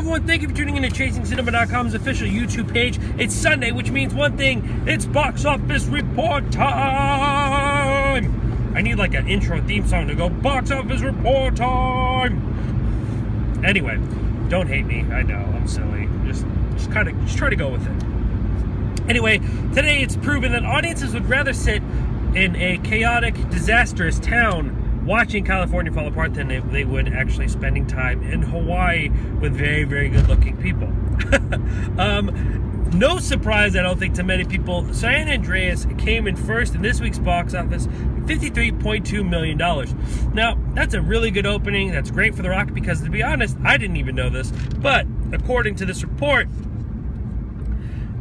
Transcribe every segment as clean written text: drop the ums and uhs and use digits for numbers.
everyone, thank you for tuning in to ChasingCinema.com's official YouTube page. It's Sunday, which means one thing, it's box office report time! I need like an intro theme song to go, box office report time! Anyway, don't hate me, I know, I'm silly. Just try to go with it. Anyway, today it's proven that audiences would rather sit in a chaotic, disastrous town watching California fall apart than they would actually spending time in Hawaii with very, very good-looking people. No surprise, I don't think, to many people. San Andreas came in first in this week's box office, $53.2 million. Now, that's a really good opening. That's great for The Rock because, to be honest, I didn't even know this. But, according to this report,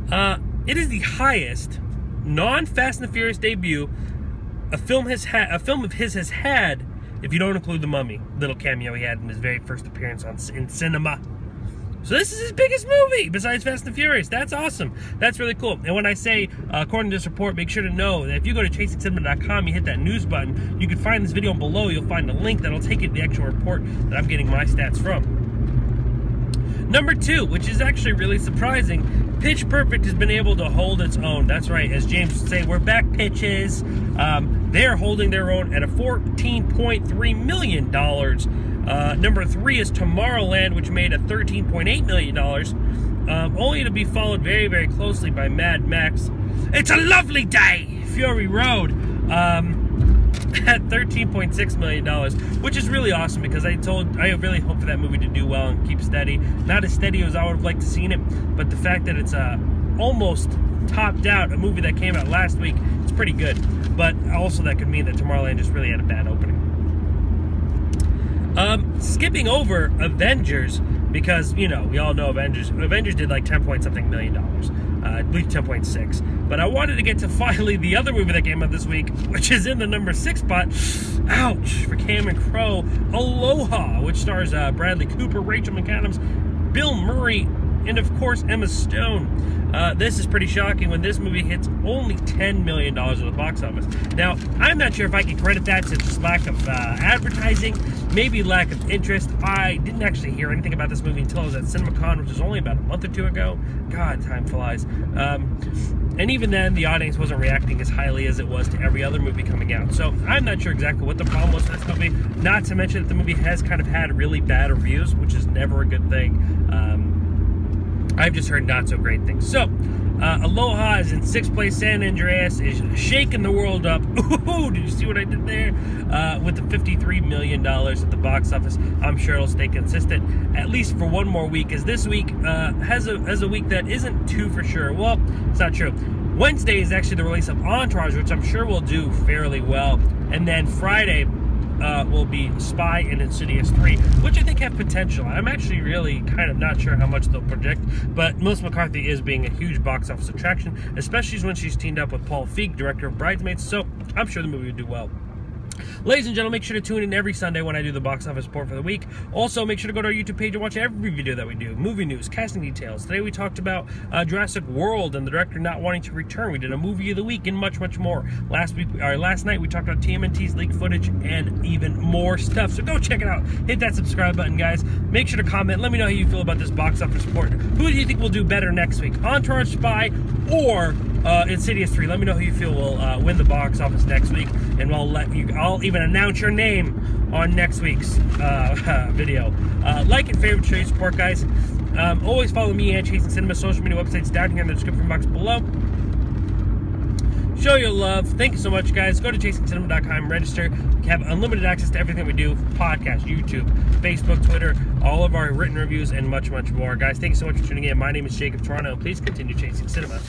it is the highest non-Fast and the Furious debut a film of his has had, if you don't include the Mummy, little cameo he had in his very first appearance in cinema. So this is his biggest movie besides Fast and Furious. That's awesome. That's really cool. And when I say, according to this report, make sure to know that if you go to ChasingCinema.com, you hit that news button, you can find this video below. You'll find a link that'll take you to the actual report that I'm getting my stats from. Number 2, which is actually really surprising, Pitch Perfect has been able to hold its own. That's right, as James would say, we're back, pitches. They're holding their own at a $14.3 million. Number 3 is Tomorrowland, which made a $13.8 million, only to be followed very, very closely by Mad Max. It's a Lovely Day, Fury Road, at $13.6 million, which is really awesome because I really hope for that movie to do well and keep steady. Not as steady as I would have liked to seen it, but the fact that it's almost topped out a movie that came out last week, it's pretty good. But also that could mean that Tomorrowland just really had a bad opening. Skipping over Avengers, because, you know, we all know Avengers did like 10 point something million dollars. I believe 10.6. But I wanted to get to finally the other movie that came out this week, which is in the number 6 spot. Ouch, for Cameron Crowe, Aloha, which stars Bradley Cooper, Rachel McAdams, Bill Murray, and of course Emma Stone. This is pretty shocking when this movie hits only $10 million at the box office. Now, I'm not sure if I can credit that to just lack of advertising, maybe lack of interest. I didn't actually hear anything about this movie until I was at CinemaCon, which was only about a month or 2 ago. God, time flies. And even then, the audience wasn't reacting as highly as it was to every other movie coming out. So I'm not sure exactly what the problem was with this movie. Not to mention that the movie has kind of had really bad reviews, which is never a good thing. I've just heard not so great things. So, Aloha is in 6th place. San Andreas is shaking the world up. Ooh, did you see what I did there? With the $53 million at the box office. I'm sure it'll stay consistent, at least for one more week, as this week has a week that isn't too for sure. Well, it's not true. Wednesday is actually the release of Entourage, which I'm sure will do fairly well. And then Friday will be Spy and Insidious 3, which I think have potential. I'm actually really kind of not sure how much they'll project, but Melissa McCarthy is being a huge box office attraction, especially when she's teamed up with Paul Feig, director of Bridesmaids, so I'm sure the movie will do well. Ladies and gentlemen, make sure to tune in every Sunday when I do the box office report for the week. Also, make sure to go to our YouTube page and watch every video that we do. Movie news, casting details. Today we talked about Jurassic World and the director not wanting to return. We did a movie of the week and much, much more. Last night we talked about TMNT's leaked footage and even more stuff. So go check it out. Hit that subscribe button, guys. Make sure to comment. Let me know how you feel about this box office report. Who do you think will do better next week? Entourage, Spy, or Insidious 3? Let me know who you feel will win the box office next week, and I'll even announce your name on next week's video. Like and favorite, show your support, guys. Always follow me and Chasing Cinema social media websites down here in the description box below. Show your love. Thank you so much, guys. Go to ChasingCinema.com, register. You have unlimited access to everything we do: podcast, YouTube, Facebook, Twitter, all of our written reviews, and much, much more. Guys, thank you so much for tuning in. My name is Jacob Toronto, and please continue chasing cinema.